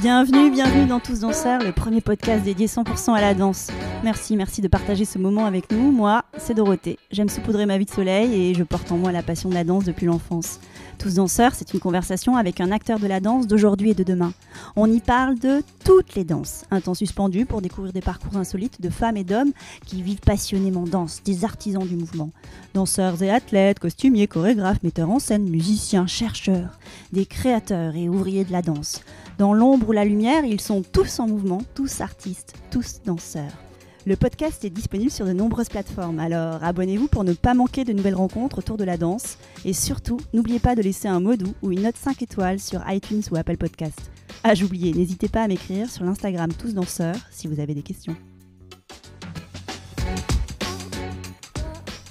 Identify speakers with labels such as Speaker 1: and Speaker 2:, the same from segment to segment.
Speaker 1: Bienvenue dans Tous Danseurs, le premier podcast dédié 100% à la danse. Merci de partager ce moment avec nous. Moi, c'est Dorothée. J'aime saupoudrer ma vie de soleil et je porte en moi la passion de la danse depuis l'enfance. Tous Danseurs, c'est une conversation avec un acteur de la danse d'aujourd'hui et de demain. On y parle de toutes les danses. Un temps suspendu pour découvrir des parcours insolites de femmes et d'hommes qui vivent passionnément danse, des artisans du mouvement. Danseurs et athlètes, costumiers, chorégraphes, metteurs en scène, musiciens, chercheurs, des créateurs et ouvriers de la danse. Dans l'ombre ou la lumière, ils sont tous en mouvement, tous artistes, tous danseurs. Le podcast est disponible sur de nombreuses plateformes, alors abonnez-vous pour ne pas manquer de nouvelles rencontres autour de la danse. Et surtout, n'oubliez pas de laisser un mot doux ou une note 5 étoiles sur iTunes ou Apple Podcast. Ah, j'oubliais, n'hésitez pas à m'écrire sur l'Instagram Tous Danseurs si vous avez des questions.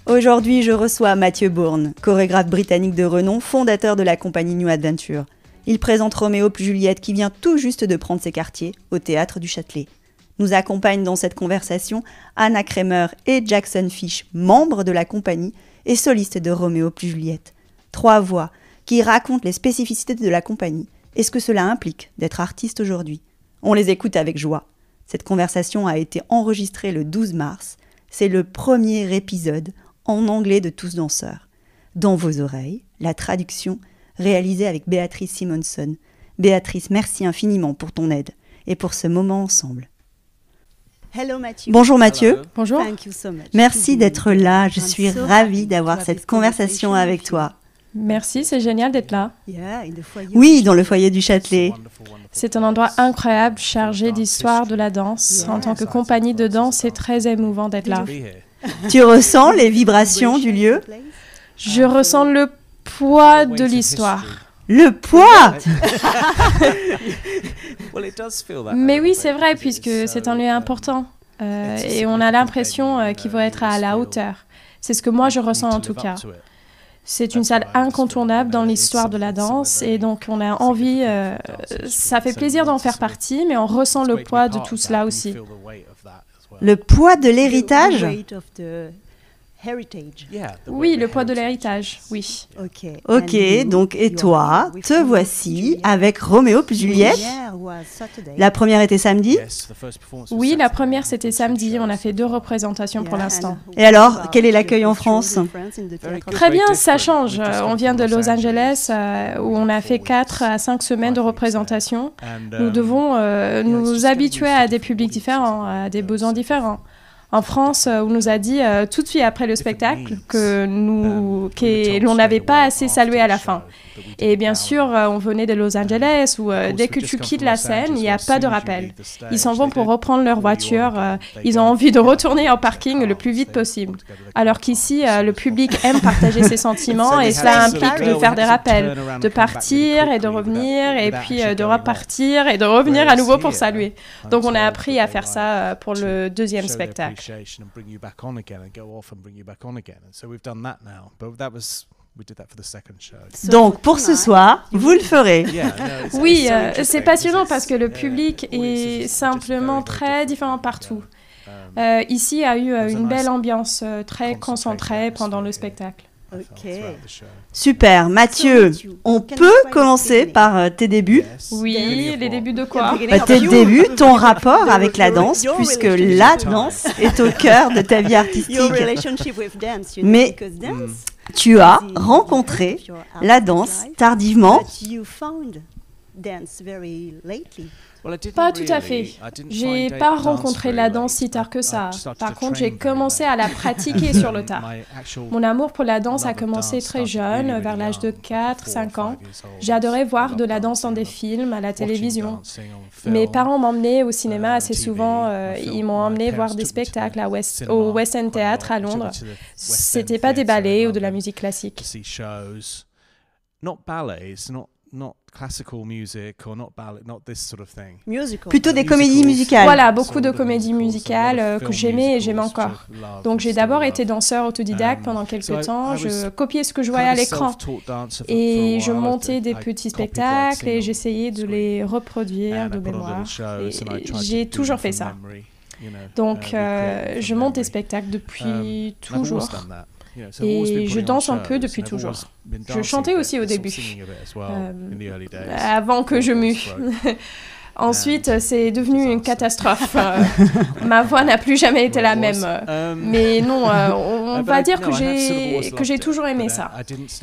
Speaker 1: Aujourd'hui, je reçois Mathieu Bourne, chorégraphe britannique de renom, fondateur de la compagnie New Adventure. Il présente Roméo plus Juliette qui vient tout juste de prendre ses quartiers au Théâtre du Châtelet. Nous accompagnent dans cette conversation Anna Kramer et Jackson Fish, membres de la compagnie et solistes de Roméo plus Juliette. 3 voix qui racontent les spécificités de la compagnie et ce que cela implique d'être artiste aujourd'hui. On les écoute avec joie. Cette conversation a été enregistrée le 12 mars. C'est le premier épisode en anglais de Tous Danseurs. Dans vos oreilles, la traduction réalisée avec Béatrice Simonson. Béatrice, merci infiniment pour ton aide et pour ce moment ensemble. Hello Mathieu. Bonjour Mathieu.
Speaker 2: Hello. Bonjour.
Speaker 1: Merci d'être là. Je suis ravie d'avoir cette conversation avec toi.
Speaker 2: Merci, c'est génial d'être là.
Speaker 1: Oui, dans le foyer du Châtelet.
Speaker 2: C'est un endroit incroyable, chargé d'histoire de la danse. En tant que compagnie de danse, c'est très émouvant d'être là.
Speaker 1: Tu ressens les vibrations du lieu ?
Speaker 2: Je ressens le poids de l'histoire.
Speaker 1: Le poids.
Speaker 2: Mais oui, c'est vrai, puisque c'est un lieu important. Et on a l'impression qu'il faut être à la hauteur. C'est ce que moi, je ressens en tout cas. C'est une salle incontournable dans l'histoire de la danse. Et donc, on a envie... ça fait plaisir d'en faire partie, mais on ressent le poids de tout cela aussi.
Speaker 1: Le poids de l'héritage ?
Speaker 2: Oui, le poids de l'héritage, oui.
Speaker 1: Ok, donc et toi, te voici avec Roméo plus Juliette. La première était samedi ?
Speaker 2: Oui, la première c'était samedi. On a fait 2 représentations pour l'instant.
Speaker 1: Et alors, quel est l'accueil en France ?
Speaker 2: Très bien, ça change. On vient de Los Angeles où on a fait 4 à 5 semaines de représentation. Nous devons nous habituer à des publics différents, à des besoins différents. En France, on nous a dit tout de suite après le spectacle que l'on n'avait pas assez salué à la fin. Et bien sûr, on venait de Los Angeles où dès que tu quittes la scène, il n'y a pas de rappel. Ils s'en vont pour reprendre leur voiture. Ils ont envie de retourner en parking le plus vite possible. Alors qu'ici, le public aime partager ses sentiments et cela implique de faire des rappels, de partir et de revenir et puis de repartir et de revenir à nouveau pour saluer. Donc on a appris à faire ça pour le 2e spectacle.
Speaker 1: Donc, pour ce soir, vous le ferez.
Speaker 2: Oui, c'est passionnant parce que le public est simplement très différent partout. Ici, il y a eu une belle ambiance très concentrée pendant le spectacle.
Speaker 1: Super. Mathieu, on peut commencer par tes débuts ?
Speaker 2: Oui, les débuts de quoi ?
Speaker 1: Tes débuts, ton rapport avec la danse, puisque la danse est au cœur de ta vie artistique. Mais tu as rencontré la danse tardivement.
Speaker 2: Pas tout à fait. J'ai pas rencontré la danse si tard que ça. Par contre, j'ai commencé à la pratiquer sur le tard. Mon amour pour la danse a commencé très jeune, vers l'âge de 4-5 ans. J'adorais voir de la danse dans des films, à la télévision. Mes parents m'emmenaient au cinéma assez souvent. Ils m'ont emmené voir des spectacles au West End Theatre à Londres. C'était pas des ballets ou de la musique classique.
Speaker 1: Plutôt des comédies musicales.
Speaker 2: Voilà, beaucoup de comédies musicales que j'aimais et j'aime encore. Donc j'ai d'abord été danseur autodidacte pendant quelques temps. Je copiais ce que je voyais à l'écran. Et je montais des petits spectacles et j'essayais de les reproduire de mémoire. Et j'ai toujours fait ça. Donc je monte des spectacles depuis toujours. Et je danse un peu depuis toujours. Je chantais aussi au début, avant que je mue. Ensuite, c'est devenu une catastrophe. Ma voix n'a plus jamais été la même. Mais non, on va dire que j'ai toujours aimé ça.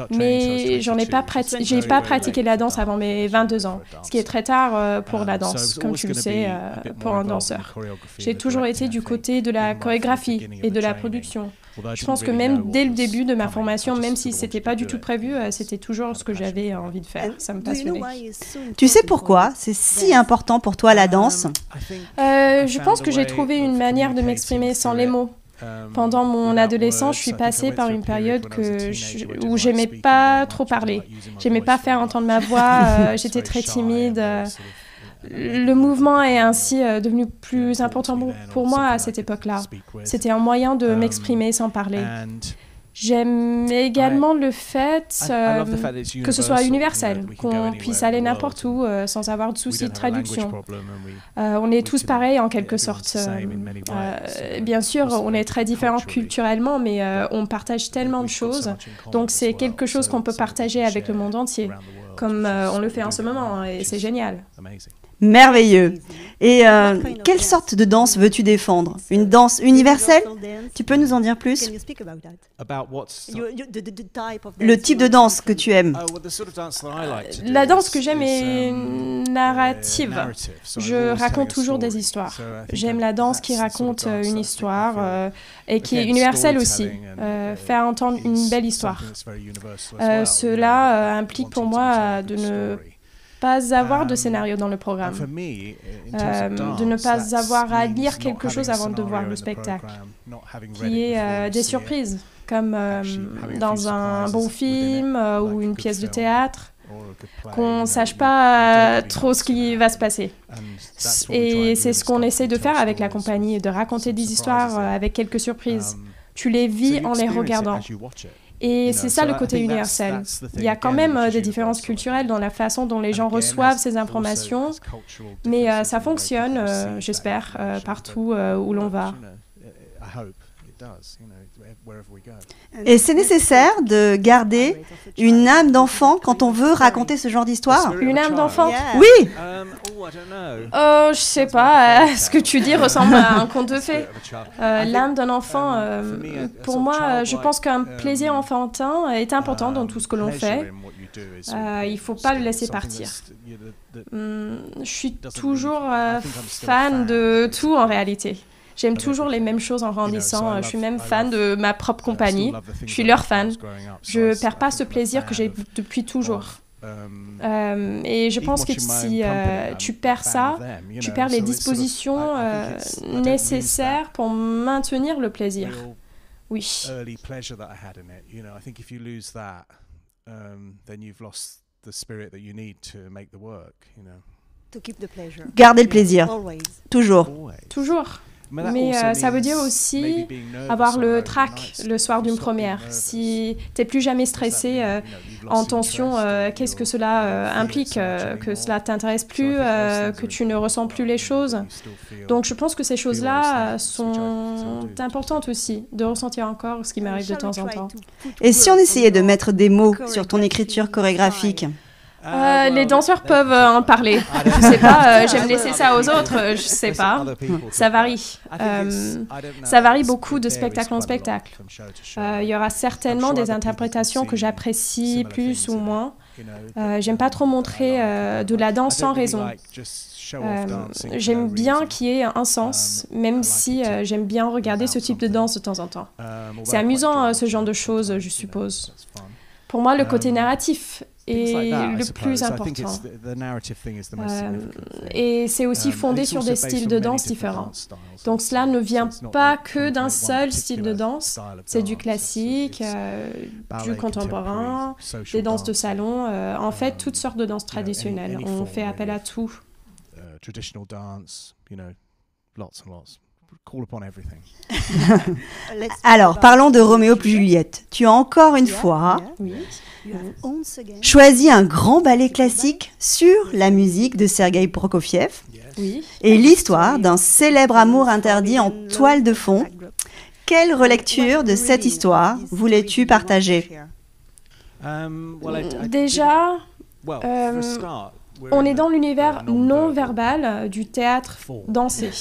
Speaker 2: Mais j'ai pas pratiqué la danse avant mes 22 ans, ce qui est très tard pour la danse, comme tu le sais, pour un danseur. J'ai toujours été du côté de la chorégraphie et de la production. Je pense que même dès le début de ma formation, même si c'était pas du tout prévu, c'était toujours ce que j'avais envie de faire. Ça me passionnait.
Speaker 1: Tu sais pourquoi c'est si important pour toi la danse?
Speaker 2: Je pense que j'ai trouvé une manière de m'exprimer sans les mots. Pendant mon adolescence, je suis passée par une période où j'aimais pas trop parler. J'aimais pas faire entendre ma voix, j'étais très timide. Le mouvement est ainsi devenu plus important pour moi à cette époque-là. C'était un moyen de m'exprimer sans parler. J'aime également le fait que ce soit universel, qu'on puisse aller n'importe où sans avoir de soucis de traduction. On est tous pareils en quelque sorte. Bien sûr, on est très différents culturellement, mais on partage tellement de choses. Donc c'est quelque chose qu'on peut partager avec le monde entier, comme on le fait en ce moment, et c'est génial.
Speaker 1: Merveilleux. Et quelle sorte de danse veux-tu défendre? Une danse universelle? Tu peux nous en dire plus? Le type de danse que tu aimes?
Speaker 2: La danse que j'aime est narrative. Je raconte toujours des histoires. J'aime la danse qui raconte une histoire et qui est universelle aussi. Faire entendre une belle histoire. Cela implique pour moi de ne pas avoir de scénario dans le programme, de ne pas avoir à lire quelque chose avant de voir le spectacle, qui est des surprises, comme dans un bon film ou une pièce de théâtre, qu'on ne sache pas trop ce qui va se passer. Et c'est ce qu'on essaie de faire avec la compagnie, de raconter des histoires avec quelques surprises. Tu les vis en les regardant. Et c'est ça le côté universel. Il y a quand même des différences culturelles dans la façon dont les gens reçoivent ces informations, mais ça fonctionne, j'espère, partout où l'on va.
Speaker 1: Et c'est nécessaire de garder une âme d'enfant quand on veut raconter ce genre d'histoire?
Speaker 2: Une âme d'enfant?
Speaker 1: Oui.
Speaker 2: Je sais pas, ce que tu dis ressemble à un conte de fées. L'âme d'un enfant, pour moi, je pense qu'un plaisir enfantin est important dans tout ce que l'on fait. Il faut pas le laisser partir. Je suis toujours fan de tout en réalité. J'aime toujours les mêmes choses en grandissant. Je suis même fan de ma propre compagnie. Je suis leur fan. Je perds pas ce plaisir que j'ai depuis toujours. Et je pense que si tu perds ça, tu perds les dispositions nécessaires pour maintenir le plaisir. Oui.
Speaker 1: Garder le plaisir. Toujours.
Speaker 2: Toujours. Mais ça veut dire aussi avoir le trac le soir d'une première. Si tu n'es plus jamais stressé, en tension, qu'est-ce que cela implique? Que cela ne t'intéresse plus, que tu ne ressens plus les choses. Donc je pense que ces choses-là sont importantes aussi, de ressentir encore ce qui m'arrive de temps en temps.
Speaker 1: Et si on essayait de mettre des mots sur ton écriture chorégraphique?
Speaker 2: Les danseurs peuvent en parler. Je sais pas, j'aime laisser ça aux autres, je sais pas. Ça varie. Ça varie beaucoup de spectacle en spectacle. Il y aura certainement des interprétations que j'apprécie plus ou moins. J'aime pas trop montrer de la danse sans raison. J'aime bien qu'il y ait un sens, même si j'aime bien regarder ce type de danse de temps en temps. C'est amusant ce genre de choses, je suppose. Pour moi, le côté narratif est le plus important. Et c'est aussi fondé sur des styles de danse différents. Donc cela ne vient pas que d'un seul style de danse. C'est du classique, du contemporain, des danses de salon, en fait toutes sortes de danses traditionnelles. On fait appel à tout.
Speaker 1: Alors, parlons de Roméo plus Juliette. Tu as encore une fois choisi un grand ballet classique sur la musique de Sergueï Prokofiev et l'histoire d'un célèbre amour interdit en toile de fond. Quelle relecture de cette histoire voulais-tu partager?
Speaker 2: Déjà, On est dans l'univers non-verbal du théâtre dansé.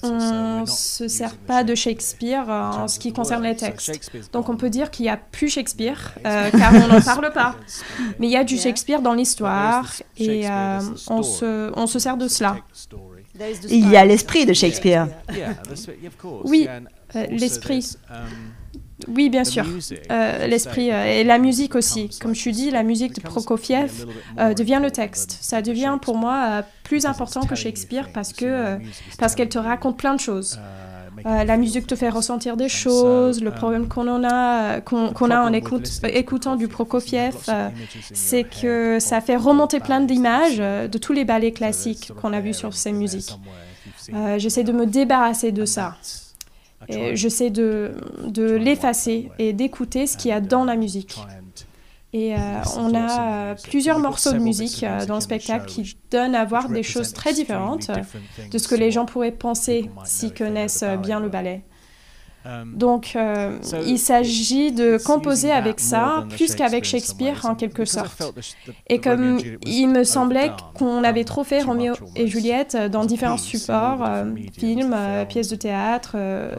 Speaker 2: On ne se sert pas de Shakespeare en ce qui concerne les textes. Donc on peut dire qu'il n'y a plus Shakespeare, car on n'en parle pas. Mais il y a du Shakespeare dans l'histoire, et on se sert de cela.
Speaker 1: Il y a l'esprit de Shakespeare.
Speaker 2: Oui, l'esprit. Oui, bien sûr. L'esprit et la musique aussi. Comme je dis, la musique de Prokofiev devient le texte. Ça devient pour moi plus important que Shakespeare parce qu'elle te raconte plein de choses. La musique te fait ressentir des choses. Le problème qu'on a en écoutant du Prokofiev, c'est que ça fait remonter plein d'images de tous les ballets classiques qu'on a vus sur ces musiques. J'essaie de me débarrasser de ça. Et j'essaie de l'effacer et d'écouter ce qu'il y a dans la musique. Et on a plusieurs morceaux de musique dans le spectacle qui donnent à voir des choses très différentes de ce que les gens pourraient penser s'ils connaissent bien le ballet. Donc, il s'agit de composer avec ça, plus qu'avec Shakespeare, en quelque sorte. Et comme il me semblait qu'on avait trop fait Roméo et Juliette dans différents supports, films, pièces de théâtre,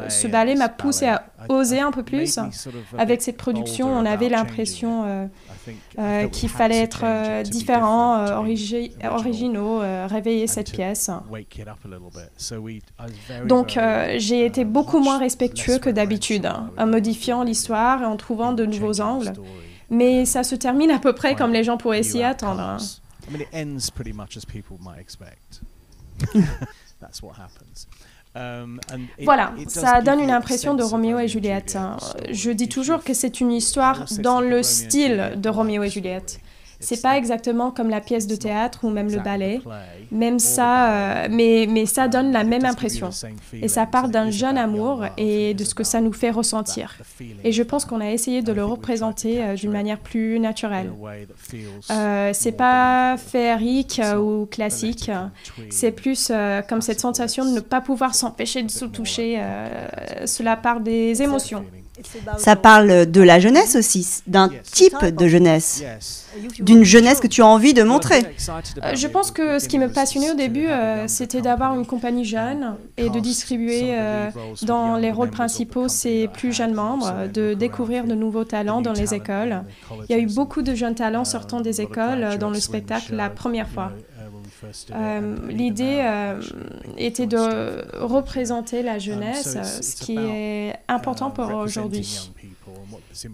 Speaker 2: ce ballet m'a poussé à oser un peu plus. Avec cette production, on avait l'impression qu'il fallait être différent, originaux, réveiller cette pièce. Donc, j'ai été beaucoup moins respectueux que d'habitude, en modifiant l'histoire et en trouvant de nouveaux angles. Mais ça se termine à peu près comme les gens pourraient s'y attendre. Voilà, ça donne une impression de Roméo et Juliette. Je dis toujours que c'est une histoire dans le style de Roméo et Juliette. C'est pas exactement comme la pièce de théâtre ou même le ballet, même ça, mais ça donne la même impression. Et ça parle d'un jeune amour et de ce que ça nous fait ressentir. Et je pense qu'on a essayé de le représenter d'une manière plus naturelle. C'est pas féerique ou classique, c'est plus comme cette sensation de ne pas pouvoir s'empêcher de se toucher. Cela parle des émotions.
Speaker 1: Ça parle de la jeunesse aussi, d'un type de jeunesse, d'une jeunesse que tu as envie de montrer.
Speaker 2: Je pense que ce qui me passionnait au début, c'était d'avoir une compagnie jeune et de distribuer dans les rôles principaux ces plus jeunes membres, de découvrir de nouveaux talents dans les écoles. Il y a eu beaucoup de jeunes talents sortant des écoles dans le spectacle la première fois. L'idée était de représenter la jeunesse, ce qui est important pour aujourd'hui.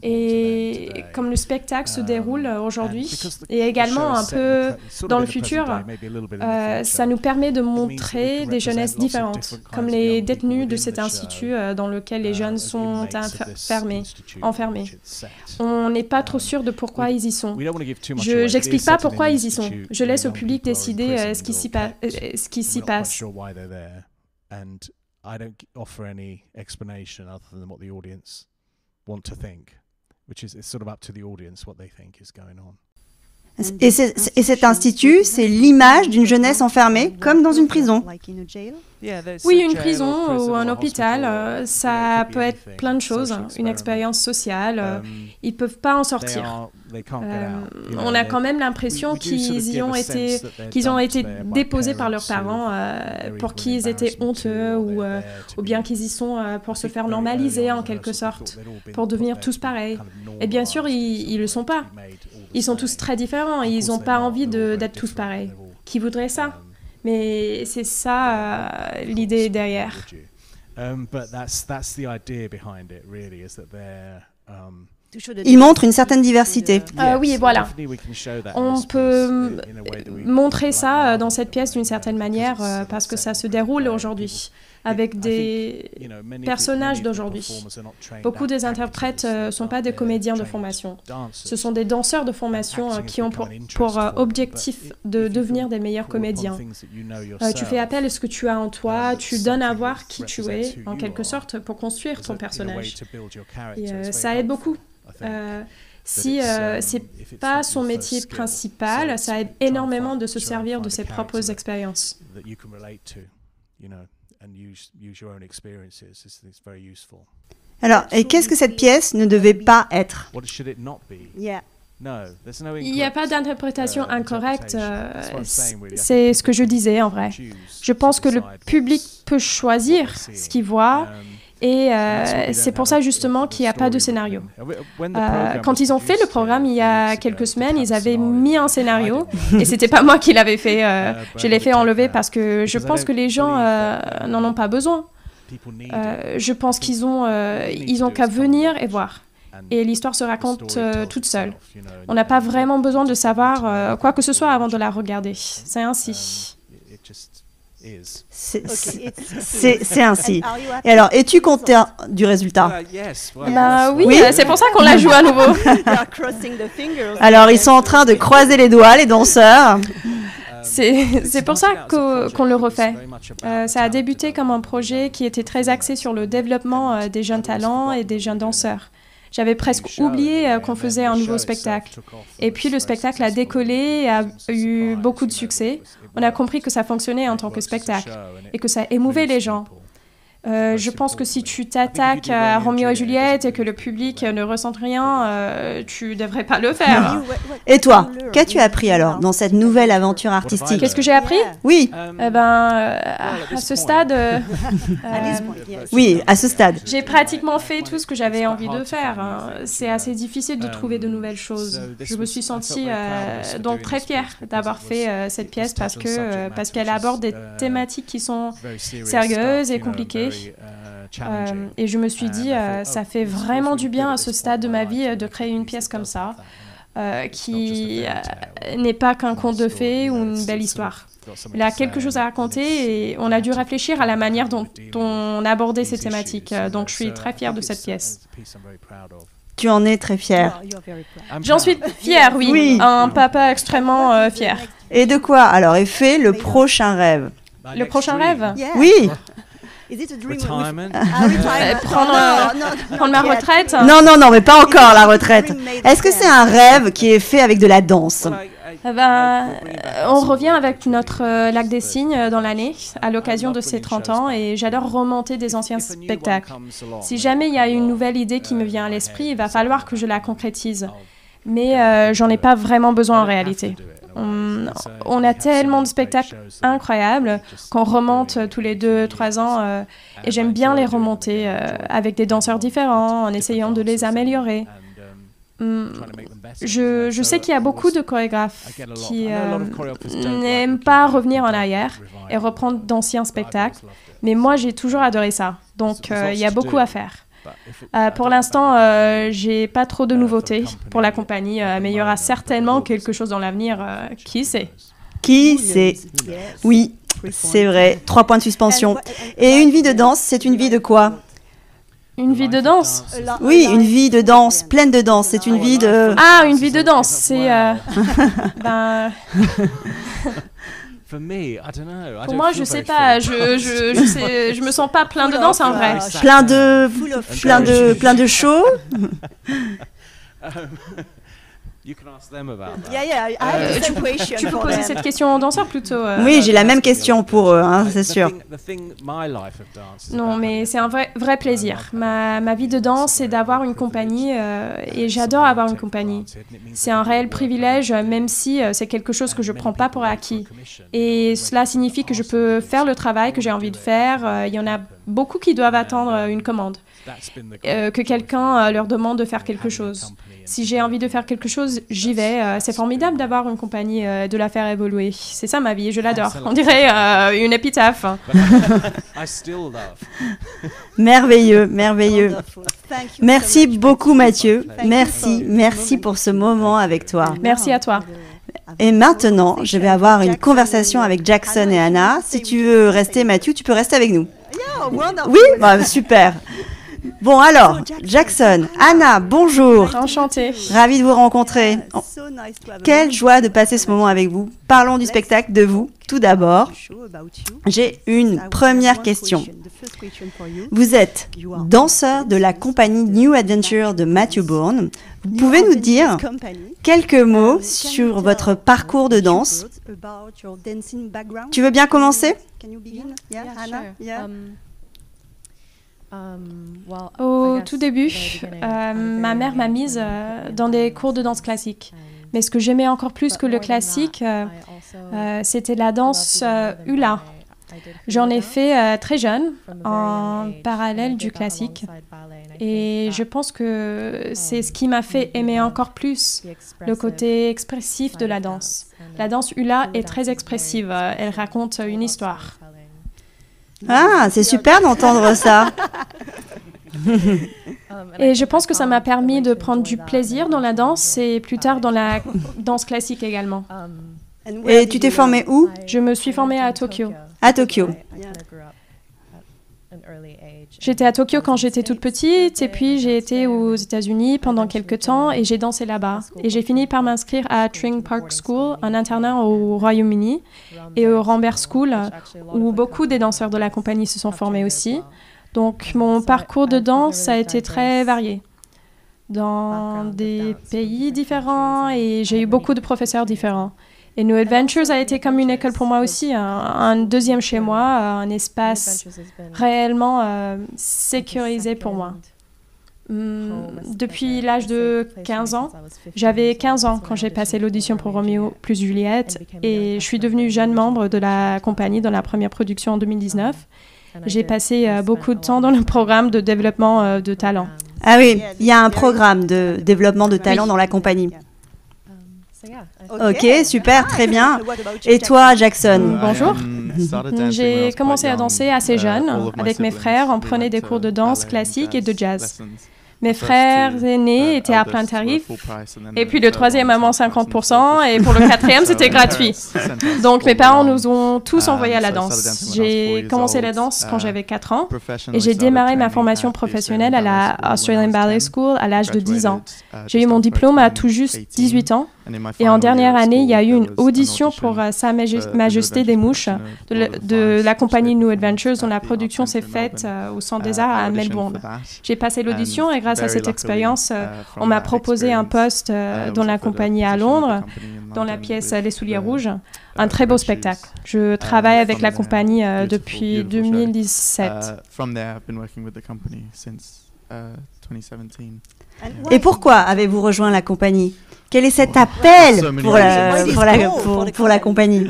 Speaker 2: Et comme le spectacle se déroule aujourd'hui, et également un peu dans le futur, ça nous permet de montrer des jeunesses différentes, comme les détenus de cet institut dans lequel les jeunes sont enfermés. On n'est pas trop sûr de pourquoi ils y sont. Je n'explique pas pourquoi ils y sont. Je laisse au public décider ce qui s'y passe.
Speaker 1: Et cet institut, c'est l'image d'une jeunesse enfermée, comme dans une prison.
Speaker 2: Oui, une prison ou un hôpital, ça peut être plein de choses, une expérience sociale. Ils ne peuvent pas en sortir. On a quand même l'impression qu'ils ont été déposés par leurs parents pour qui ils étaient honteux ou bien qu'ils y sont pour se faire normaliser en quelque sorte, pour devenir tous pareils. Et bien sûr, ils ne le sont pas. Ils sont tous très différents et ils n'ont pas envie d'être tous pareils. Qui voudrait ça? Mais c'est ça l'idée derrière.
Speaker 1: Il montre une certaine diversité.
Speaker 2: Oui, voilà. On peut montrer ça dans cette pièce d'une certaine manière parce que ça se déroule aujourd'hui avec des personnages d'aujourd'hui. Beaucoup des interprètes ne sont pas des comédiens de formation. Ce sont des danseurs de formation qui ont pour objectif de devenir des meilleurs comédiens. Tu fais appel à ce que tu as en toi, tu donnes à voir qui tu es, en quelque sorte, pour construire ton personnage. Et ça aide beaucoup. Si c'est pas son métier principal, ça aide énormément de se servir de ses propres expériences.
Speaker 1: Alors, et qu'est-ce que cette pièce ne devait pas être?
Speaker 2: Il n'y a pas d'interprétation incorrecte. C'est ce que je disais en vrai. Je pense que le public peut choisir ce qu'il voit. Et c'est pour ça justement qu'il n'y a pas de scénario. Quand ils ont fait le programme il y a quelques semaines, ils avaient mis un scénario et c'était pas moi qui l'avais fait. Je l'ai fait enlever parce que je pense que les gens n'en ont pas besoin. Je pense qu'ils ont qu'à venir et voir. Et l'histoire se raconte toute seule. On n'a pas vraiment besoin de savoir quoi que ce soit avant de la regarder. C'est ainsi.
Speaker 1: C'est ainsi. Et alors, es-tu content du résultat?
Speaker 2: Oui, c'est pour ça qu'on la joue à nouveau.
Speaker 1: Alors, ils sont en train de croiser les doigts, les danseurs.
Speaker 2: C'est pour ça qu'on le refait. Ça a débuté comme un projet qui était très axé sur le développement des jeunes talents et des jeunes danseurs. J'avais presque oublié qu'on faisait un nouveau spectacle. Et puis le spectacle a décollé et a eu beaucoup de succès. On a compris que ça fonctionnait en tant que spectacle et que ça émouvait les gens. Je pense que si tu t'attaques à Roméo et Juliette et que le public ne ressent rien, tu devrais pas le faire.
Speaker 1: Et toi, qu'as-tu appris alors dans cette nouvelle aventure artistique?
Speaker 2: Qu'est-ce que j'ai appris?
Speaker 1: Oui.
Speaker 2: À ce stade...
Speaker 1: oui, à ce stade.
Speaker 2: J'ai pratiquement fait tout ce que j'avais envie de faire. C'est assez difficile de trouver de nouvelles choses. Je me suis sentie donc très fière d'avoir fait cette pièce parce qu'elle aborde des thématiques qui sont sérieuses et compliquées. Et je me suis dit, ça fait vraiment du bien à ce stade de ma vie de créer une pièce comme ça, qui n'est pas qu'un conte de fées ou une belle histoire. Il a quelque chose à raconter et on a dû réfléchir à la manière dont on abordait ces thématiques. Donc je suis très fière de cette pièce.
Speaker 1: Tu en es très fière.
Speaker 2: J'en suis fière, oui. Un papa extrêmement fier.
Speaker 1: Et de quoi alors est fait le prochain rêve?
Speaker 2: Le prochain rêve?
Speaker 1: Oui.
Speaker 2: Prendre ma retraite?
Speaker 1: Non, mais pas encore la retraite. Est-ce que c'est un rêve qui est fait avec de la danse?
Speaker 2: On revient avec notre Lac des Cygnes dans l'année, à l'occasion de ses 30 ans, et j'adore remonter des anciens spectacles. Si jamais il y a une nouvelle idée qui me vient à l'esprit, il va falloir que je la concrétise. Mais j'en ai pas vraiment besoin en réalité. On a tellement de spectacles incroyables qu'on remonte tous les 2-3 ans et j'aime bien les remonter avec des danseurs différents en essayant de les améliorer. Je sais qu'il y a beaucoup de chorégraphes qui n'aiment pas revenir en arrière et reprendre d'anciens spectacles, mais moi j'ai toujours adoré ça, donc il y a beaucoup à faire. Pour l'instant, j'ai pas trop de nouveautés pour la compagnie, mais il y aura certainement quelque chose dans l'avenir. Qui sait?
Speaker 1: Qui sait? Oui, c'est vrai. 3 points de suspension. Et une vie de danse, c'est une vie de quoi?
Speaker 2: Une vie de danse?
Speaker 1: Oui, une vie de danse, pleine de danse. C'est une vie de...
Speaker 2: Ah, une vie de danse, c'est... Pour moi, je sais pas. Je me sens pas plein de danse en vrai.
Speaker 1: Plein de show.
Speaker 2: Tu peux poser cette question aux danseurs plutôt.
Speaker 1: Oui, j'ai la même question pour eux, hein, c'est sûr.
Speaker 2: Non, mais c'est un vrai plaisir. Ma vie de danse, c'est d'avoir une compagnie et j'adore avoir une compagnie. C'est un réel privilège, même si c'est quelque chose que je prends pas pour acquis. Et cela signifie que je peux faire le travail que j'ai envie de faire. Il y en a beaucoup qui doivent attendre une commande, que quelqu'un leur demande de faire quelque chose. Si j'ai envie de faire quelque chose, j'y vais. C'est formidable d'avoir une compagnie, de la faire évoluer. C'est ça ma vie, je l'adore. On dirait une épitaphe.
Speaker 1: Merveilleux, merveilleux. Merci beaucoup Mathieu. Merci pour ce moment avec toi.
Speaker 2: Merci à toi.
Speaker 1: Et maintenant, je vais avoir une conversation avec Jackson et Anna. Si tu veux rester Mathieu, tu peux rester avec nous. Oui, super. Bon alors, Jackson, Anna, bonjour.
Speaker 2: Enchantée.
Speaker 1: Ravie de vous rencontrer. Quelle joie de passer ce moment avec vous. Parlons du spectacle, de vous. Tout d'abord, j'ai une première question. Vous êtes danseur de la compagnie New Adventure de Matthew Bourne. Vous pouvez nous dire quelques mots sur votre parcours de danse? Tu veux bien commencer?
Speaker 2: Au tout début, ma mère m'a mise dans des cours de danse classique. Mais ce que j'aimais encore plus que le classique, c'était la danse hula. J'en ai fait très jeune, en parallèle du classique. Et je pense que c'est ce qui m'a fait aimer encore plus le côté expressif de la danse. La danse hula est très expressive, elle raconte une histoire.
Speaker 1: Ah, c'est super d'entendre ça.
Speaker 2: Et je pense que ça m'a permis de prendre du plaisir dans la danse et plus tard dans la danse classique également.
Speaker 1: Et tu t'es formée où?
Speaker 2: Je me suis formée à Tokyo.
Speaker 1: À Tokyo.
Speaker 2: J'étais à Tokyo quand j'étais toute petite et puis j'ai été aux États-Unis pendant quelques temps et j'ai dansé là-bas. Et j'ai fini par m'inscrire à Tring Park School, un internat au Royaume-Uni, et au Rambert School, où beaucoup des danseurs de la compagnie se sont formés aussi. Donc mon parcours de danse a été très varié, dans des pays différents et j'ai eu beaucoup de professeurs différents. Et New Adventures a été comme une école pour moi aussi, un deuxième chez moi, un espace réellement sécurisé pour moi. Depuis l'âge de 15 ans, j'avais 15 ans quand j'ai passé l'audition pour Roméo plus Juliette et je suis devenue jeune membre de la compagnie dans la première production en 2019. J'ai passé beaucoup de temps dans le programme de développement de talent.
Speaker 1: Ah oui, il y a un programme de développement de talent dans la compagnie. Ok, super, très bien. Et toi, Jackson?
Speaker 2: Bonjour. J'ai commencé à danser assez jeune. Avec mes frères, on prenait des cours de danse classique et de jazz. Mes frères aînés étaient à plein tarif, et puis le troisième à moins 50%, et pour le quatrième, c'était gratuit. Donc mes parents nous ont tous envoyés à la danse. J'ai commencé la danse quand j'avais 4 ans, et j'ai démarré ma formation professionnelle à la Australian Ballet School à l'âge de 10 ans. J'ai eu mon diplôme à tout juste 18 ans, et en dernière année, il y a eu une audition pour Sa Majesté des Mouches de la compagnie New Adventures, dont la production s'est faite au Centre des Arts à Melbourne. J'ai passé l'audition, et grâce à cette expérience, on m'a proposé un poste dans la compagnie à Londres, dans la pièce Les Souliers Rouges, un très beau spectacle. Je travaille avec la compagnie depuis 2017.
Speaker 1: Et pourquoi avez-vous rejoint la compagnie? Quel est cet appel pour la compagnie?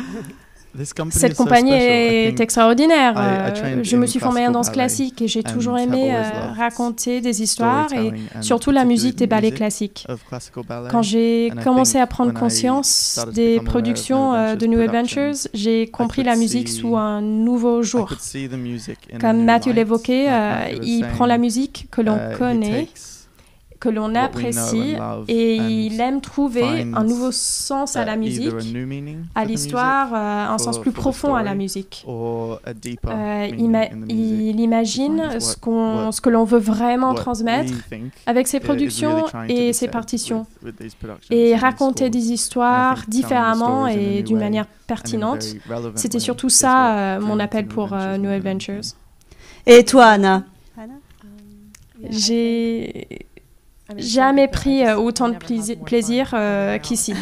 Speaker 2: Cette compagnie est extraordinaire. Je me suis formée en danse classique et j'ai toujours aimé raconter des histoires et surtout la musique des ballets classiques. Quand j'ai commencé à prendre conscience des productions de New Adventures, j'ai compris la musique sous un nouveau jour. Comme Matthew l'évoquait, il prend la musique que l'on connaît, que l'on apprécie, et il aime trouver un nouveau sens à la musique, à l'histoire, un sens plus profond à la musique. Il imagine ce que l'on veut vraiment transmettre avec ses productions et ses partitions, et raconter des histoires différemment et d'une manière pertinente. C'était surtout ça mon appel pour New Adventures.
Speaker 1: Et toi, Anna?
Speaker 2: J'ai jamais pris autant de plaisir qu'ici.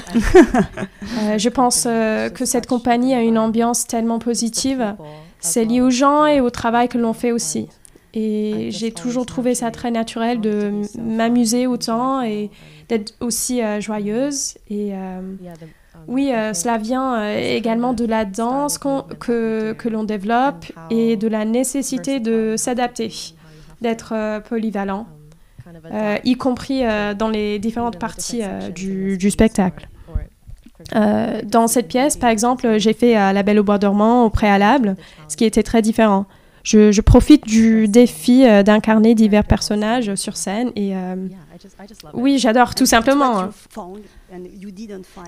Speaker 2: Je pense que cette compagnie a une ambiance tellement positive. C'est lié aux gens et au travail que l'on fait aussi. Et j'ai toujours trouvé ça très naturel de m'amuser autant et d'être aussi joyeuse. Et oui, cela vient également de la danse que l'on développe et de la nécessité de s'adapter, d'être polyvalent. Y compris dans les différentes parties du spectacle. Dans cette pièce, par exemple, j'ai fait La Belle au bois dormant au préalable, ce qui était très différent. Je profite du défi d'incarner divers personnages sur scène et oui, j'adore tout simplement.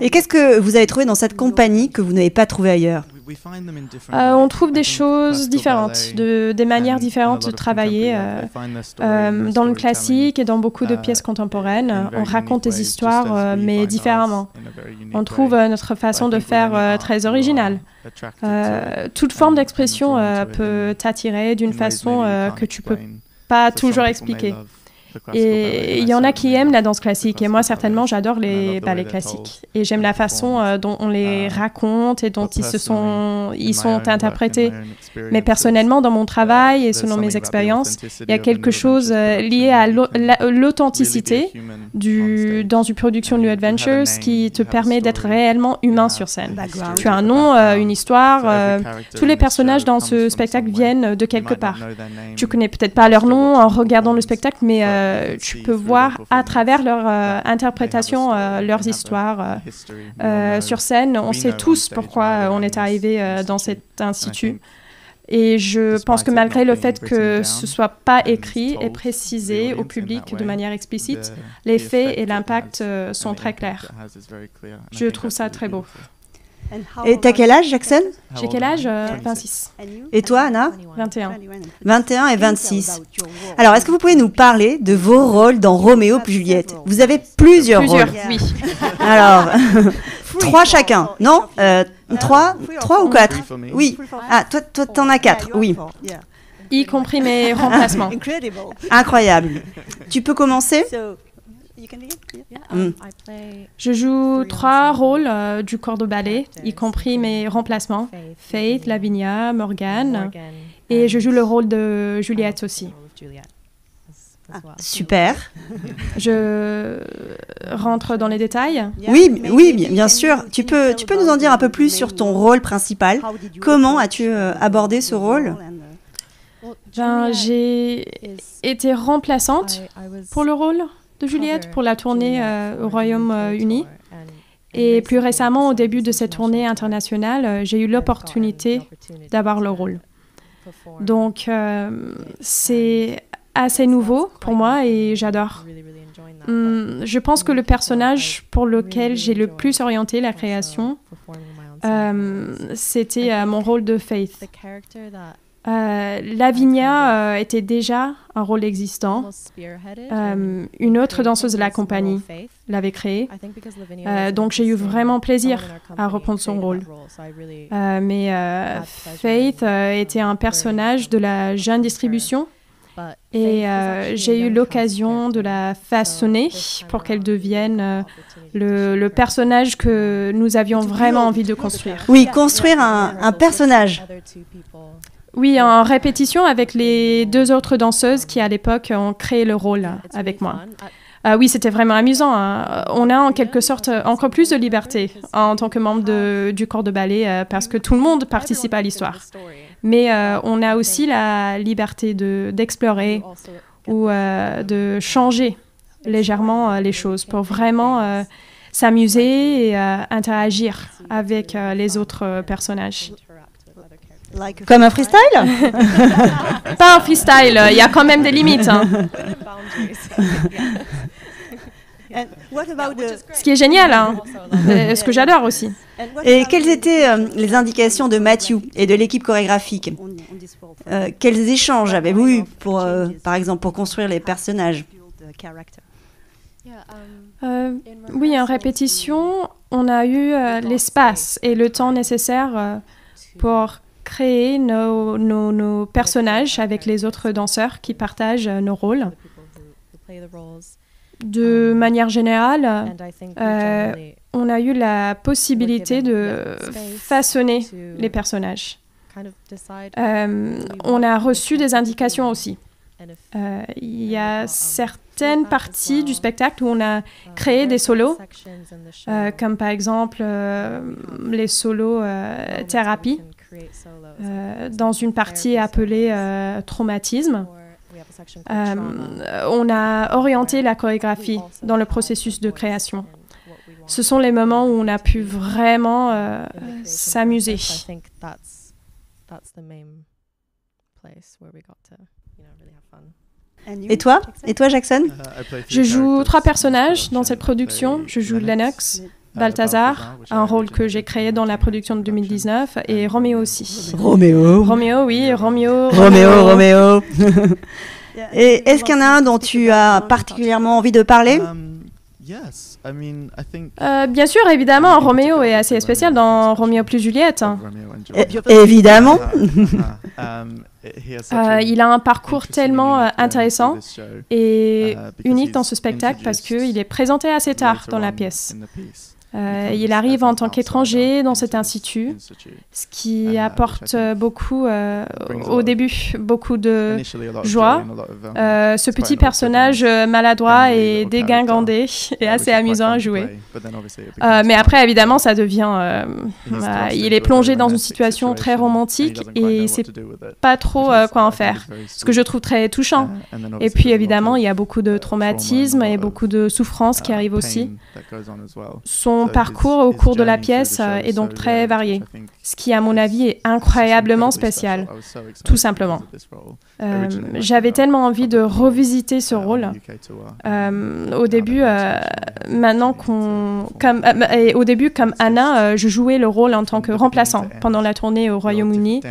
Speaker 1: Et qu'est-ce que vous avez trouvé dans cette compagnie que vous n'avez pas trouvé ailleurs?
Speaker 2: On trouve des choses différentes, des manières différentes de travailler. Dans le classique et dans beaucoup de pièces contemporaines, on raconte des histoires, mais différemment. On trouve notre façon de faire très originale. Toute forme d'expression peut t'attirer d'une façon que tu peux pas toujours expliquer. Et il y en a qui aiment la danse classique. Et moi, certainement, j'adore les ballets classiques. Et j'aime la façon dont on les raconte et dont ils sont interprétés. Mais personnellement, dans mon travail et selon mes expériences, il y a quelque chose lié à l'authenticité dans une production de New Adventures qui te permet d'être réellement humain sur scène. Tu as un nom, une histoire. Tous les personnages dans ce spectacle viennent de quelque part. Tu connais peut-être pas leur nom en regardant le spectacle, mais tu peux voir à travers leur interprétation, leurs histoires. Sur scène, on sait tous pourquoi on est arrivé dans cet institut. Et je pense que malgré le fait que ce ne soit pas écrit et précisé au public de manière explicite, les faits et l'impact sont très clairs. Je trouve ça très beau.
Speaker 1: Et t'as quel âge, Jackson?
Speaker 2: J'ai quel âge? 26.
Speaker 1: Et toi, Anna?
Speaker 2: 21.
Speaker 1: 21 et 26. Alors, est-ce que vous pouvez nous parler de vos rôles dans Roméo plus Juliette? Vous avez plusieurs rôles.
Speaker 2: Oui.
Speaker 1: Alors, 3 chacun, non? 3 ou 4? Oui. Ah, toi, t'en as 4, oui.
Speaker 2: Y compris mes remplacements.
Speaker 1: Incroyable. Tu peux commencer?
Speaker 2: Je joue 3 rôles du corps de ballet, y compris mes remplacements, Faith, Lavinia, Morgan, et je joue le rôle de Juliette aussi.
Speaker 1: Super.
Speaker 2: Je rentre dans les détails.
Speaker 1: Oui, bien sûr. Tu peux nous en dire un peu plus sur ton rôle principal. Comment as-tu abordé ce rôle?
Speaker 2: J'ai été remplaçante pour le rôle de Juliette pour la tournée au Royaume-Uni. Et plus récemment, au début de cette tournée internationale, j'ai eu l'opportunité d'avoir le rôle. Donc, c'est assez nouveau pour moi et j'adore. Je pense que le personnage pour lequel j'ai le plus orienté la création, c'était mon rôle de Faith. Lavinia était déjà un rôle existant. Une autre danseuse de la compagnie l'avait créé. Donc j'ai eu vraiment plaisir à reprendre son rôle. Mais Faith était un personnage de la jeune distribution. Et j'ai eu l'occasion de la façonner pour qu'elle devienne le personnage que nous avions vraiment envie de construire.
Speaker 1: Oui, construire un personnage.
Speaker 2: Oui, en répétition avec les 2 autres danseuses qui, à l'époque, ont créé le rôle avec moi. Oui, c'était vraiment amusant. Hein. On a en quelque sorte encore plus de liberté en tant que membre du corps de ballet parce que tout le monde participe à l'histoire. Mais on a aussi la liberté d'explorer ou de changer légèrement les choses pour vraiment s'amuser et interagir avec les autres personnages.
Speaker 1: Comme un freestyle?
Speaker 2: Pas un freestyle, il y a quand même des limites. Hein. Ce qui est génial, hein. Ce que j'adore aussi.
Speaker 1: Et quelles étaient les indications de Matthew et de l'équipe chorégraphique? Quels échanges avez-vous eu, par exemple, pour construire les personnages?
Speaker 2: Oui, en répétition, on a eu l'espace et le temps nécessaire pour créer nos personnages avec les autres danseurs qui partagent nos rôles. De manière générale, on a eu la possibilité de façonner les personnages. On a reçu des indications aussi. Il y a certaines parties du spectacle où on a créé des solos, comme par exemple les solos thérapie, dans une partie appelée traumatisme. On a orienté la chorégraphie dans le processus de création. Ce sont les moments où on a pu vraiment s'amuser.
Speaker 1: Et toi, Jackson?
Speaker 2: Je joue 3 personnages dans cette production. Je joue Lennox, Balthazar, un rôle que j'ai créé dans la production de 2019, et Roméo aussi. Roméo, oui, Roméo.
Speaker 1: Et est-ce qu'il y en a un dont tu as particulièrement envie de parler?
Speaker 2: Bien sûr, évidemment, Roméo est assez spécial dans Roméo plus Juliette.
Speaker 1: Évidemment.
Speaker 2: Il a un parcours tellement intéressant et unique dans ce spectacle parce qu'il est présenté assez tard dans la pièce. Il arrive en tant qu'étranger dans cet institut, ce qui apporte beaucoup, au début, beaucoup de joie. Ce petit personnage maladroit et dégingandé est assez amusant à jouer. Mais après, évidemment, ça devient... il est plongé dans une situation très romantique et il ne sait pas trop quoi en faire, ce que je trouve très touchant. Et puis, évidemment, il y a beaucoup de traumatismes et beaucoup de souffrances qui arrivent aussi. Son parcours au cours de la pièce est donc très varié, ce qui, à mon avis, est incroyablement spécial, tout simplement. J'avais tellement envie de revisiter ce rôle. Au début, comme Anna, je jouais le rôle en tant que remplaçant pendant la tournée au Royaume-Uni.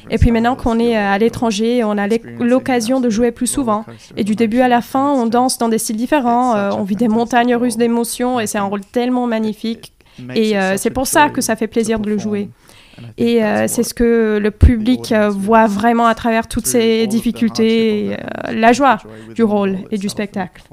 Speaker 2: Et puis maintenant qu'on est à l'étranger, on a l'occasion de jouer plus souvent. Et du début à la fin, on danse dans des styles différents, on vit des montagnes russes d'émotions et c'est un rôle tellement magnifique. Et c'est pour ça que ça fait plaisir de le jouer. Et c'est ce que le public voit vraiment à travers toutes ces difficultés, la joie du rôle et du spectacle.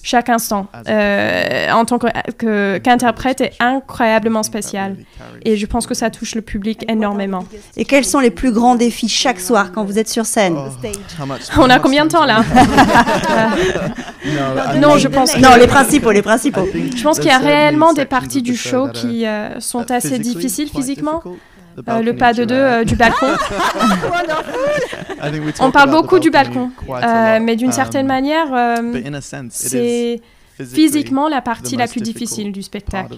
Speaker 2: Chaque instant, en tant qu'interprète, est incroyablement spécial. Et je pense que ça touche le public énormément.
Speaker 1: Et quels sont les plus grands défis chaque soir quand vous êtes sur scène?
Speaker 2: On a combien de temps là? Non, je pense.
Speaker 1: Non, les principaux.
Speaker 2: Je pense qu'il y a réellement des parties du show qui sont assez difficiles physiquement. Le pas de deux du balcon. On parle beaucoup du balcon, mais d'une certaine manière, c'est physiquement la partie la plus difficile du spectacle.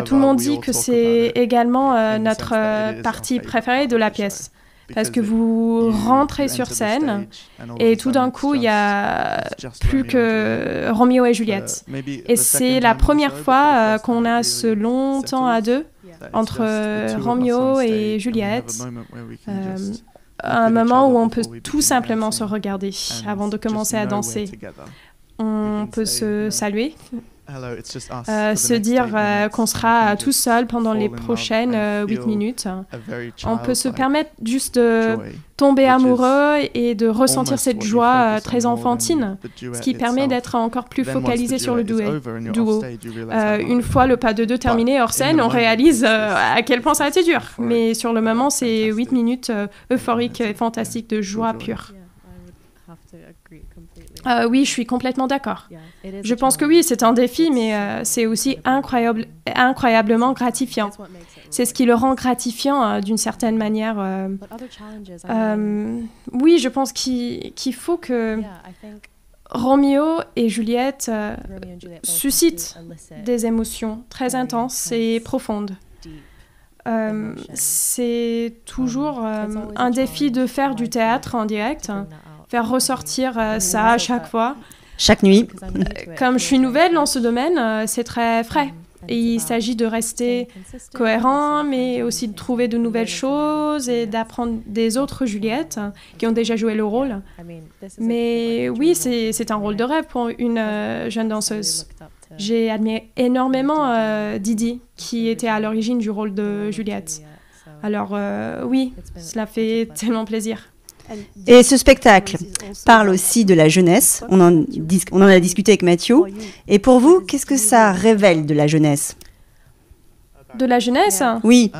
Speaker 2: Tout le monde dit que c'est également notre partie préférée de la pièce. Parce que vous rentrez sur scène et tout d'un coup, il n'y a plus que Roméo et Juliette. Et c'est la première fois qu'on a ce long temps à deux entre Roméo et Juliette, un moment où on peut tout simplement se regarder avant de commencer à danser. On peut se saluer, se dire qu'on sera tout seul pendant les prochaines 8 minutes. On peut se permettre juste de tomber amoureux et de ressentir cette joie très enfantine, ce qui permet d'être encore plus focalisé sur le duo. Une fois le pas de deux terminé hors scène, on réalise à quel point ça a été dur. Mais sur le moment, c'est 8 minutes euphoriques et fantastiques de joie pure. Oui, je suis complètement d'accord. Je pense que oui, c'est un défi, mais c'est aussi incroyablement gratifiant. C'est ce qui le rend gratifiant d'une certaine manière. Oui, je pense qu'il faut que Roméo et Juliette suscitent des émotions très intenses et profondes. C'est toujours un défi de faire du théâtre en direct, faire ressortir ça à chaque fois.
Speaker 1: Chaque nuit.
Speaker 2: Comme je suis nouvelle dans ce domaine, c'est très frais. Et il s'agit de rester cohérent, mais aussi de trouver de nouvelles choses et d'apprendre des autres Juliettes qui ont déjà joué le rôle. Mais oui, c'est un rôle de rêve pour une jeune danseuse. J'ai admiré énormément Didi, qui était à l'origine du rôle de Juliette. Alors oui, cela fait tellement plaisir.
Speaker 1: Et ce spectacle parle aussi de la jeunesse. On en a discuté avec Mathieu. Et pour vous, qu'est-ce que ça révèle de la jeunesse?
Speaker 2: De la jeunesse?
Speaker 1: Oui.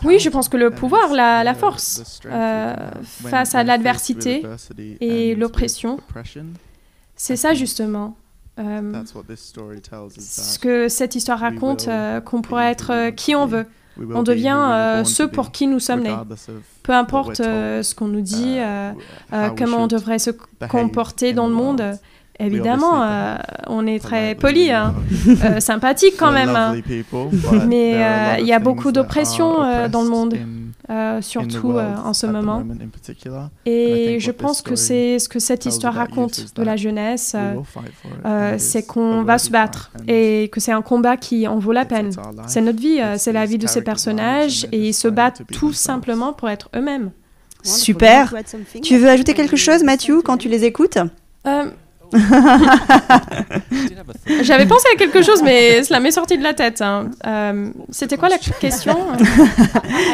Speaker 2: Oui, je pense que le pouvoir, la force, face à l'adversité et l'oppression, c'est ça justement. Ce que cette histoire raconte, qu'on pourrait être qui on veut. On devient ceux pour qui nous sommes nés. Peu importe ce qu'on nous dit, comment on devrait se comporter dans le monde. Évidemment, on est très poli, sympathique quand même. Mais il y a beaucoup d'oppression dans le monde, surtout en ce moment. Et je pense que c'est ce que cette histoire raconte de la jeunesse, c'est qu'on va se battre et que c'est un combat qui en vaut la peine. C'est notre vie, c'est la vie de ces personnages et ils se battent tout simplement pour être eux-mêmes.
Speaker 1: Super. Tu veux ajouter quelque chose, Mathieu, quand tu les écoutes?
Speaker 2: J'avais pensé à quelque chose, mais cela m'est sorti de la tête. C'était quoi la question?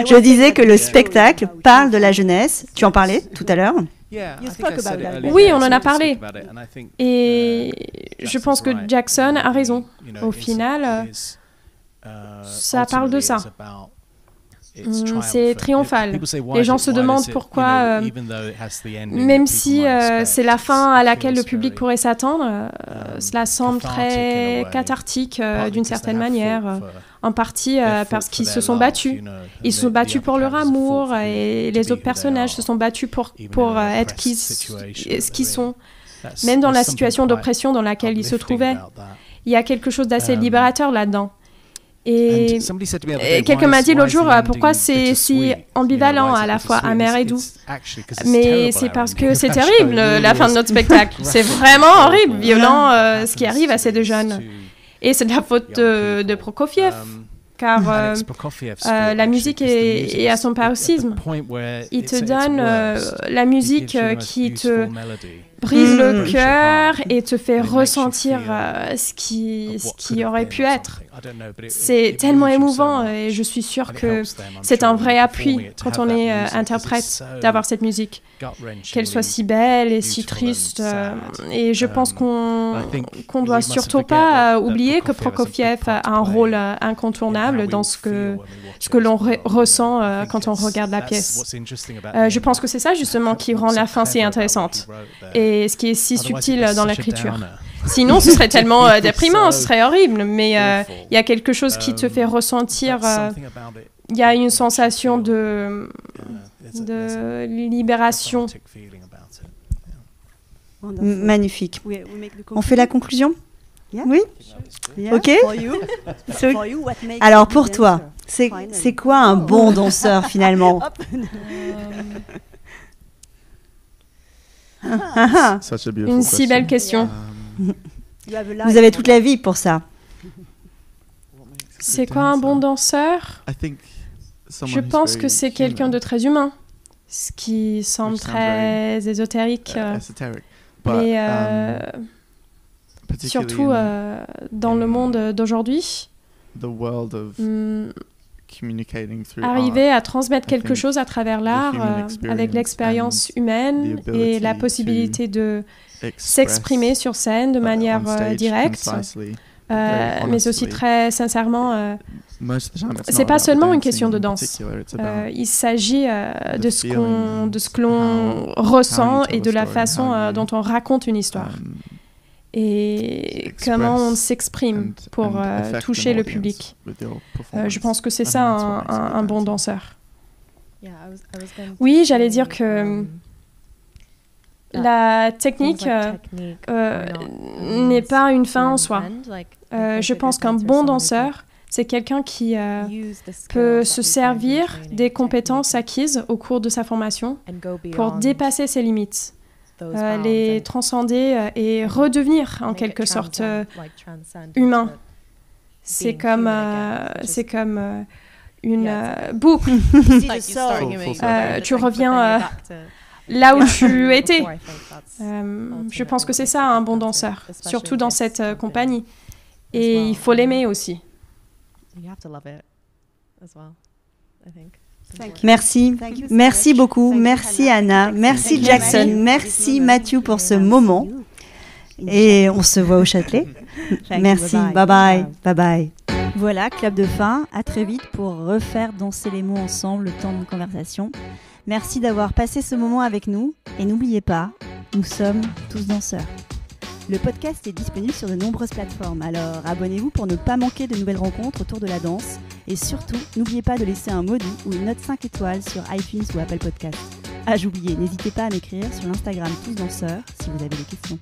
Speaker 1: Je disais que le spectacle parle de la jeunesse. Tu en parlais tout à l'heure.
Speaker 2: Oui, on en a parlé. Et je pense que Jackson a raison. Au final, ça parle de ça. C'est triomphal. Les gens se demandent pourquoi, même si c'est la fin à laquelle le public pourrait s'attendre, cela semble très cathartique d'une certaine manière, en partie parce qu'ils se sont battus. Ils se sont battus pour leur amour et les autres personnages se sont battus pour être ce qu'ils sont. Même dans la situation d'oppression dans laquelle ils se trouvaient, il y a quelque chose d'assez libérateur là-dedans. Et quelqu'un m'a dit l'autre jour pourquoi c'est si ambivalent, à la fois amer et doux. Mais c'est parce que c'est terrible la fin de notre spectacle. C'est vraiment horrible, violent ce qui arrive à ces deux jeunes. Et c'est de la faute de Prokofiev. Car la musique est à son paroxysme. Il te donne la musique qui te brise le cœur et te fait ressentir ce qui aurait pu être. C'est tellement émouvant et je suis sûre que c'est un vrai appui quand on est interprète d'avoir cette musique. Qu'elle soit si belle et si triste. Et je pense qu'on doit surtout pas oublier que Prokofiev a un rôle incontournable dans ce que l'on ressent quand on regarde la pièce. Je pense que c'est ça justement qui rend la fin si intéressante et ce qui est si subtil dans l'écriture. Sinon, ce serait tellement déprimant, ce serait horrible, mais il y a quelque chose qui te fait ressentir, il y a une sensation de libération.
Speaker 1: Magnifique. On fait la conclusion? Oui? Ok. Alors pour toi, c'est quoi un bon danseur finalement?
Speaker 2: Une si belle question.
Speaker 1: Vous avez toute la vie pour ça.
Speaker 2: C'est quoi un bon danseur? Je pense que c'est quelqu'un de très humain, ce qui semble très ésotérique, mais surtout dans le monde d'aujourd'hui, arriver à transmettre quelque chose à travers l'art avec l'expérience humaine et la possibilité de s'exprimer sur scène de manière directe, mais aussi très sincèrement. C'est pas seulement une question de danse. Il s'agit de ce que l'on ressent et de la façon dont on raconte une histoire. Et comment on s'exprime pour toucher le public. Je pense que c'est ça un bon danseur. Oui, j'allais dire que la technique n'est pas une fin en soi. Je pense qu'un bon danseur, c'est quelqu'un qui peut se servir des compétences acquises au cours de sa formation pour dépasser ses limites, les transcender et redevenir en quelque sorte humain. C'est comme une boucle. Tu reviens là où tu étais. Je pense que c'est ça un bon danseur, surtout dans cette compagnie. Et il faut l'aimer aussi.
Speaker 1: Merci beaucoup, merci Anna, merci Jackson, merci Matthew pour ce moment. Et on se voit au Châtelet. Merci, bye bye. Voilà, clap de fin, à très vite pour refaire danser les mots ensemble le temps de conversation. Merci d'avoir passé ce moment avec nous et n'oubliez pas, nous sommes tous danseurs. Le podcast est disponible sur de nombreuses plateformes, alors abonnez-vous pour ne pas manquer de nouvelles rencontres autour de la danse. Et surtout, n'oubliez pas de laisser un mot doux ou une note 5 étoiles sur iTunes ou Apple Podcasts. Ah, j'oubliais, n'hésitez pas à m'écrire sur l'Instagram Tous Danseurs si vous avez des questions.